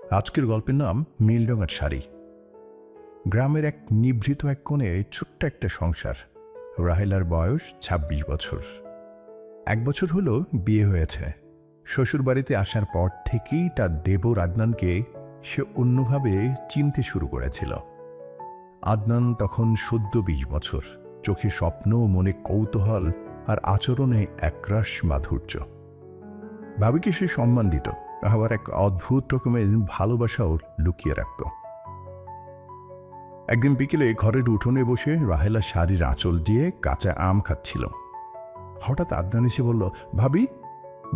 আজকের গল্পের নাম নীল রঙের শাড়ি। গ্রামের এক নিভৃত এক কোণে ছোট্ট একটা সংসার। রাহেলার বয়স ২৬ বছর। ১ বছর হলো বিয়ে হয়েছে। শ্বশুরবাড়িতে আসার পর থেকেই তার দেবর আদনানকে সে অন্যভাবে চিনতে শুরু করেছিল। আদনান তখন সদ্য ২০ বছর, চোখে স্বপ্ন, মনে কৌতূহল আর আচরণে একরাশ মাধুর্য। ভাবিকে সে সম্মান দিত, আবার এক অদ্ভুত রকমের ভালোবাসাও লুকিয়ে রাখত। একদিন বিকেলে ঘরের উঠোনে বসে রাহেলা শাড়ির আঁচল দিয়ে কাঁচা আম খাচ্ছিল। হঠাৎ আদনান এসে বলল, ভাবি,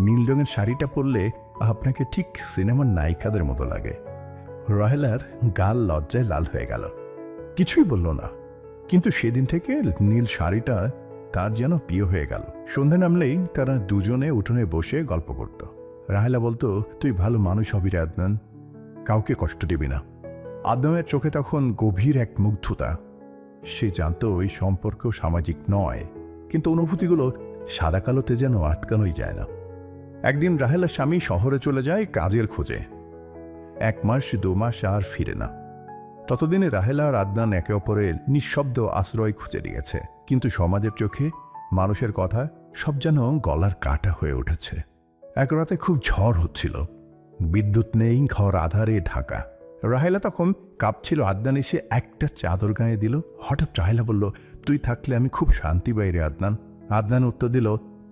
নীল রঙের শাড়িটা পরলে আপনাকে ঠিক সিনেমার নায়িকাদের মতো লাগে। রাহেলার গাল লজ্জায় লাল হয়ে গেল। কিছুই বলল না, কিন্তু সেদিন থেকে নীল শাড়িটা তার যেন প্রিয় হয়ে গেল। সন্ধ্যা নামলেই তারা দুজনে উঠোনে বসে গল্প করত। রাহেলা বলতো, তুই ভালো মানুষ হবি রে আদনান, কাউকে কষ্ট দিবি না। আদনানের চোখে তখন গভীর এক মুগ্ধতা। সে জানত ওই সম্পর্ক সামাজিক নয়, কিন্তু অনুভূতিগুলো সাদা কালোতে যেন আটকানোই যায় না। একদিন রাহেলার স্বামী শহরে চলে যায় কাজের খোঁজে। ১ মাস ২ মাস আর ফিরে না। ততদিনে রাহেলা আর আদনান একে অপরের নিঃশব্দ আশ্রয় খুঁজে নিয়েছে, কিন্তু সমাজের চোখে মানুষের কথা সব যেন গলার কাটা হয়ে উঠেছে। এক রাতে খুব ঝড় হচ্ছিল, বিদ্যুৎ নেই, ঘর আধারে ঢাকা। রাহেলা তখন কাঁপছিল। আদনান এসে একটা চাদর গায়ে দিল। হঠাৎ রাহেলা বলল, তুই থাকলে আমি খুব শান্তি পাই রে আদনান। আদনান উত্তর দিল,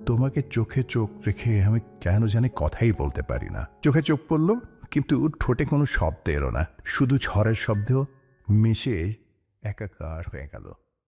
তোমাকে চোখে চোখ রেখে আমি কেন জানি কথাই বলতে পারি না। চোখে চোখ পড়ল, কিন্তু ঠোঁটে কোনো শব্দ এলো না, শুধু ঝড়ের শব্দ মিশে একাকার হয়ে গেল।